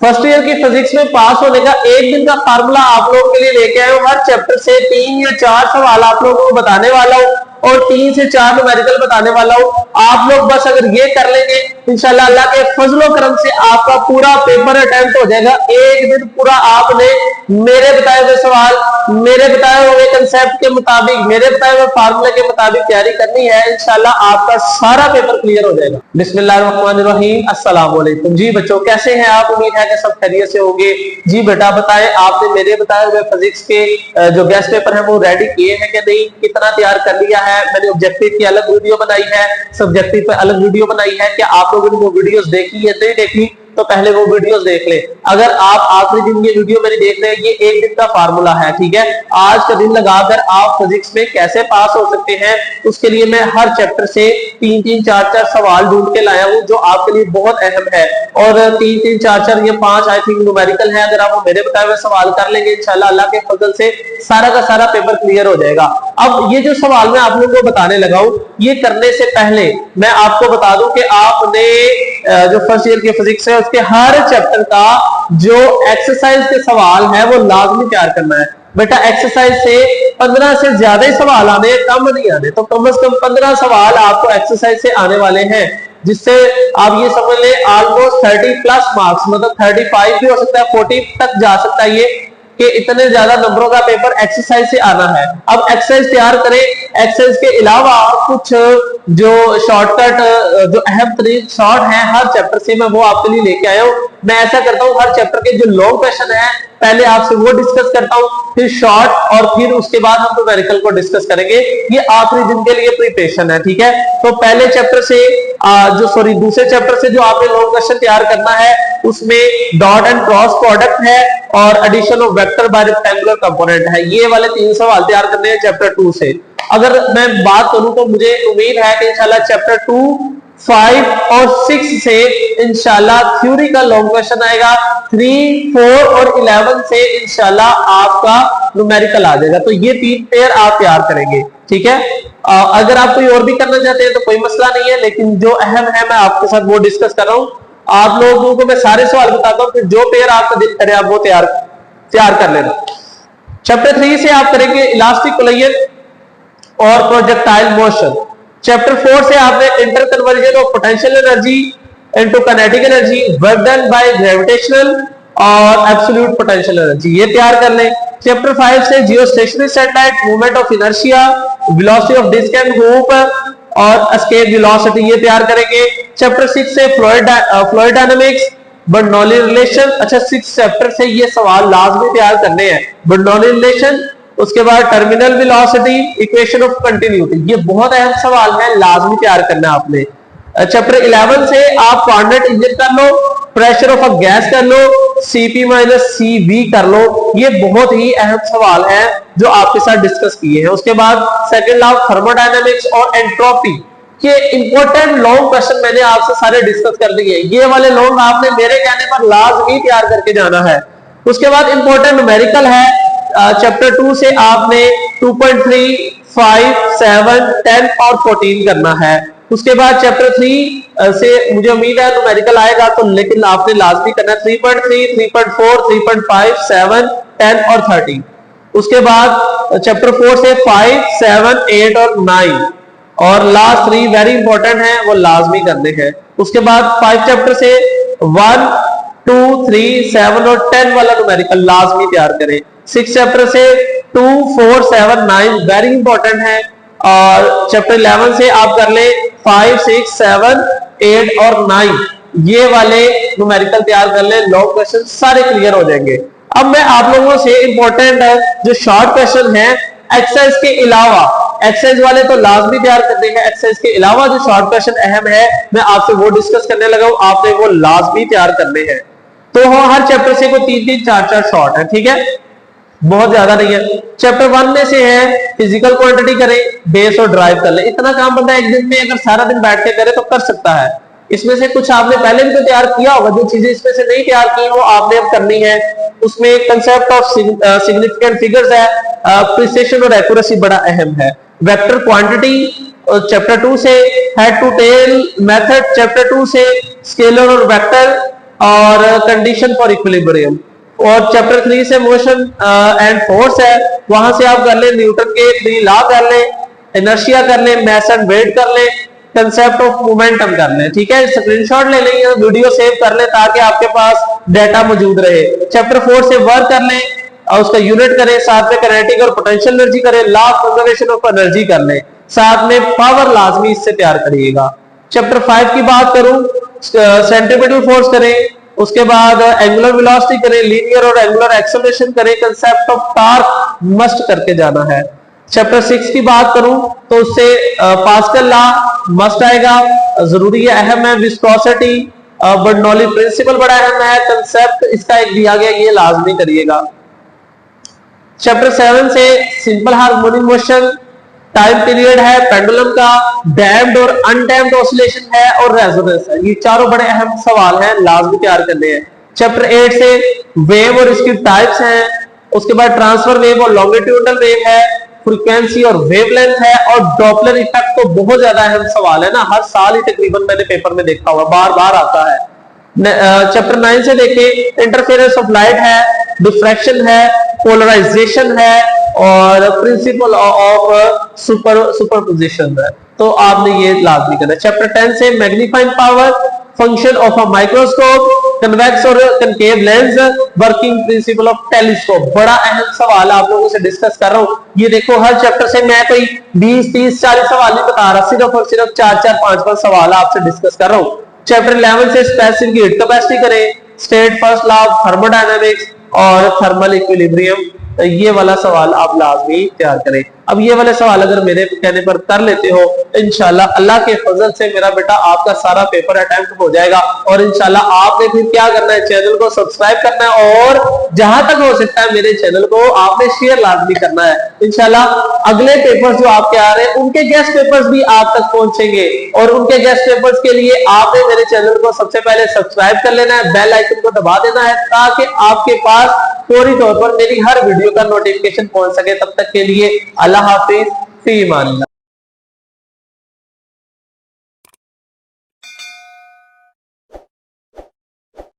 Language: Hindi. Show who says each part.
Speaker 1: फर्स्ट ईयर की फिजिक्स में पास होने का एक दिन का फार्मूला आप लोगों के लिए लेके आए हूं। हर चैप्टर से 3 या 4 सवाल आप लोगों को बताने वाला हूं और 3 से 4 न्यूमेरिकल बताने वाला हूं। आप लोग बस अगर ये कर लेंगे इंशाल्लाह अल्लाह के फजलो करम से आपका पूरा पेपर अटेम्प्ट हो जाएगा। एक दिन पूरा आपने मेरे बताए हुए सवाल, मेरे बताए हुए कंसेप्ट के मुताबिक, मेरे बताए हुए फार्मूले के मुताबिक तैयारी करनी है। इंशाल्लाह आपका सारा पेपर क्लियर हो जाएगा। बिस्मिल्लाहिर्रहमानिर्रहीम, अस्सलाम वालेकुम। जी बच्चों कैसे हैं आप? उम्मीद है कि सब खैरियत से होंगे। जी बेटा बताएं, आपने मेरे बताए हुए फिजिक्स के जो गेस्ट पेपर है वो रेडी किए हैं कि नहीं? कितना तैयार कर लिया है? मैंने ऑब्जेक्टिव की अलग वीडियो बनाई है, सब्जेक्टिव पे अलग वीडियो बनाई है। क्या आप लोगों ने वो वीडियोस देखी है? नहीं देखी तो पहले वो वीडियोस देख ले। अगर आप आखिरी दिन ये वीडियो मेरी देख रहे हैं, ये एक दिन का फार्मूला है, ठीक है। आज का दिन लगाकर आप फिजिक्स में कैसे पास हो सकते हैं उसके लिए मैं हर चैप्टर से 3-3, 4-4 सवाल ढूंढ के लाया हूं जो आपके लिए बहुत अहम है। और 3-3, 4-4 ये 5 आई थिंक न्यूमेरिकल है। अगर आप वो मेरे बताए हुए सवाल कर लेंगे इंशाल्लाह अल्लाह के फजल से सारा का सारा पेपर क्लियर हो जाएगा। अब ये जो सवाल मैं आप लोगों को बताने लगा हूं, ये करने से पहले मैं आपको बता दूं कि आपने जो फर्स्ट ईयर की फिजिक्स है उसके हर चैप्टर का जो एक्सरसाइज के सवाल है वो लाजमी तैयार करना है। बेटा एक्सरसाइज से 15 से ज्यादा ही सवाल आने, कम नहीं आने। तो कम से कम 15 सवाल आपको एक्सरसाइज से आने वाले हैं, जिससे आप ये समझ ले ऑलमोस्ट 30 प्लस मार्क्स, मतलब 35 भी हो सकता है, 40 तक जा सकता है ये, कि इतने ज्यादा नंबरों का पेपर एक्सरसाइज से आना है। अब एक्सरसाइज तैयार करें। एक्सरसाइज के अलावा कुछ जो शॉर्टकट, जो अहम तरीन शॉर्ट है हर चैप्टर से मैं वो आपके लिए लेके आया हूं। मैं ऐसा करता हूं हर चैप्टर के जो लॉन्ग क्वेश्चन है पहले आपसे वो डिस्कस करता हूं, फिर शॉर्ट, और फिर उसके बाद हम न्यूमेरिकल को डिस्कस करेंगे। ये आखिरी दिन के लिए प्रिपरेशन है, ठीक है। तो पहले चैप्टर से दूसरे चैप्टर से जो आपने लॉन्ग क्वेश्चन तैयार करना है उसमें डॉट एंड क्रॉस प्रोडक्ट है और addition of vector by rectangular component है। ये वाले 3 सवाल तैयार करने हैं चैप्टर 2 से। अगर मैं बात करूं तो मुझे उम्मीद है कि इंशाल्लाह चैप्टर 2, 5 और 6 से इंशाल्लाह थ्योरी का लॉन्ग क्वेश्चन आएगा। 3, 4 और 11 से इंशाल्लाह आपका न्यूमेरिकल आ जाएगा। तो ये 3 पेयर आप तैयार करेंगे, ठीक है। अगर आप कोई और भी करना चाहते हैं तो कोई मसला नहीं है, लेकिन जो अहम है मैं आपके साथ वो डिस्कस कर रहा हूं। आप लोगों को मैं सारे सवाल बताता हूं, फिर जो पेयर आपका दिल करे आप वो तैयार कर लेना। चैप्टर 3 से आप करेंगे इलास्टिक कोलिजन और प्रोजेक्टाइल मोशन। चैप्टर 4 से आपने interconversion of potential energy into kinetic energy, work done by gravitational और एब्सोल्यूट पोटेंशियल एनर्जी, ये तैयार कर लें। चैप्टर 5 से geostationary satellite, movement of inertia, velocity of disc and hoop और एस्केप वेलोसिटी, ये तैयार करेंगे। चैप्टर 6 से फ्लूइड डायनामिक्स, बर्नौली रिलेशन। अच्छा, 6 चैप्टर से ये सवाल लाजमी तैयार करने हैं। बर्नौली रिलेशन, उसके बाद terminal velocity, equation of continuity, ये बहुत अहम सवाल है, लाजमी तैयार करना आपने। चैप्टर 11 से आप कोऑर्डिनेट इंजन कर लो, प्रेशर ऑफ अ गैस कर लो, Cp माइनस Cv कर लो। ये बहुत ही अहम सवाल है जो आपके साथ डिस्कस किए हैं। उसके बाद सेकंड लॉ ऑफ थर्मोडायनामिक्स और एंट्रोपी, ये इंपॉर्टेंट लॉन्ग क्वेश्चन मैंने आपसे सारे डिस्कस कर दिए। ये वाले लॉन्ग आपने मेरे कहने पर लाजमी तैयार करके जाना है। उसके बाद इंपॉर्टेंट न्यूमेरिकल है। चैप्टर 2 से आपने 2.3, 5, 7, 10 और 14 करना है। उसके बाद चैप्टर 3 से मुझे उम्मीद है न्यूमेरिकल आएगा, तो लेकिन आपने लाजमी करना है 3.3, 3.4, 3.5, 7, 10 और 13। उसके बाद चैप्टर 4 से 5, 7, 8 और 9 और लास्ट 3 वेरी इंपॉर्टेंट है, वो लाजमी करने हैं। उसके बाद 5 चैप्टर से 1, 2, 3, 7 और 10 वाला न्यूमेरिकल लाजमी तैयार करें। 6 चैप्टर से 2, 4, 7, 9 वेरी इंपॉर्टेंट है। और चैप्टर 11 से आप कर ले 5, 6, 7, 8 और 9, ये वाले न्यूमेरिकल तैयार कर ले, लॉन्ग क्वेश्चन सारे क्लियर हो जाएंगे। अब मैं आप लोगों से इंपॉर्टेंट है जो शॉर्ट क्वेश्चन है एक्सरसाइज के अलावा, एक्सरसाइज वाले तो लाजमी तैयार करते हैं, एक्सरसाइज के अलावा जो शॉर्ट क्वेश्चन अहम है मैं आपसे वो डिस्कस करने लगा हूं, आपने वो लाजमी तैयार करने हैं। तो हर चैप्टर से कोई 3-3, 4-4 शॉर्ट है, ठीक है, बहुत ज्यादा नहीं है। चैप्टर 1 में से है फिजिकल क्वांटिटी करें, बेस और ड्राइव कर ले। इतना काम बंदा एक दिन में अगर सारा दिन बैठ के करे तो कर सकता है। इसमें से कुछ आपने पहले भी तो तैयार किया होगा, जो चीजें इसमें से नहीं तैयार की वो आपने अब करनी है। उसमें कंसेप्ट ऑफ सिग्निफिकेंट फिगर्स है, प्रिसिशन और एक्यूरेसी बड़ा अहम है। वेक्टर क्वांटिटी चैप्टर 2 से, head to tail method chapter 2 से, स्केलर और वेक्टर और कंडीशन फॉर इक्विलिब्रियम। और चैप्टर 3 से मोशन एंड फोर्स है, वहां से आप कर ले न्यूटन के 3 लॉ कर ले, इनर्शिया कर ले, मास एंड वेट कर ले, कंसेप्ट ऑफ मोमेंटम कर ले। ठीक है, स्क्रीनशॉट ले लेंगे, वीडियो सेव कर ले ताकि आपके पास डाटा मौजूद रहे। चैप्टर 4 से वर्क कर ले और उसका यूनिट करें, साथ में काइनेटिक और पोटेंशियल एनर्जी करें, law of conservation of energy कर ले, साथ में पावर लाजमी इससे तैयार करिएगा। चैप्टर 5 की बात करूं, सेंट्रीपिटल फोर्स करें, उसके बाद एंगुलर वेलोसिटी करें, लीनियर और एंगुलर एक्सेलरेशन करें, कंसेप्ट ऑफ टॉर्क मस्ट करके जाना है। चैप्टर 6 की बात करूं तो उससे पास्कल लॉ मस्ट आएगा, जरूरी है, अहम है। विस्कोसिटी, बर्नौली प्रिंसिपल बड़ा अहम है, कंसेप्ट इसका एक दिया गया, ये लाजमी करिएगा। चैप्टर 7 से simple harmonic motion, time period है, पेंडुलम का, डैम्ड और अनडैम्ड ऑसिलेशन है और रेजोनेंस है। ये चारों बड़े अहम सवाल हैं, लाजमी तैयार करने हैं। चैप्टर 8 से वेव और इसकी टाइप्स हैं, उसके बाद ट्रांसफर वेव और लॉन्गिट्यूडनल वेव है, फ्रीक्वेंसी और वेवलेंथ है, और डॉपलर इफेक्ट तो बहुत ज्यादा अहम सवाल है ना, हर साल ही तकरीबन मैंने पेपर में देखा हुआ, बार बार आता है। चैप्टर 9 से देखिए, इंटरफेरेंस ऑफ लाइट है, डिफ्रैक्शन है, पोलराइजेशन है और प्रिंसिपल ऑफ सुपरपोजिशन है, तो आपने ये लाजमी करना है। चैप्टर 10 से magnifying power, function of a microscope, convex और concave lens, working principle of telescope, बड़ा अहम सवाल आप लोगों से डिस्कस कर रहा हूं। ये देखो, हर चैप्टर से मैं कोई 20, 30, 40 सवाल नहीं बता रहा, सिर्फ और सिर्फ 4, 5 सवाल आपसे डिस्कस कर रहा हूं। चैप्टर 11 से स्पेसिफिक हीट कैपेसिटी करें, state first law of thermodynamics और थर्मल इक्विलिब्रियम, ये वाला सवाल आप लाजमी तैयार करें। अब ये वाले सवाल अगर मेरे कहने पर कर लेते हो, इंशाल्लाह अल्लाह के फजल से मेरा बेटा आपका सारा पेपर अटेम्प्ट हो जाएगा। और इंशाल्लाह आपने फिर क्या करना है, चैनल को सब्सक्राइब करना है और जहां तक हो सकता है मेरे चैनल को आपने शेयर लाजमी करना है। इंशाल्लाह अगले पेपर्स जो आपके आ रहे हैं उनके गेस्ट पेपर्स भी आप तक पहुंचेंगे, और उनके गेस्ट पेपर्स के लिए आपने मेरे चैनल को सबसे पहले सब्सक्राइब कर लेना है, बेल आइकन को दबा देना है ताकि आपके पास फौरी तौर पर मेरी हर वीडियो का नोटिफिकेशन पहुंच सके। तब तक के लिए अल्लाह हाफिज, फी अमान अल्लाह।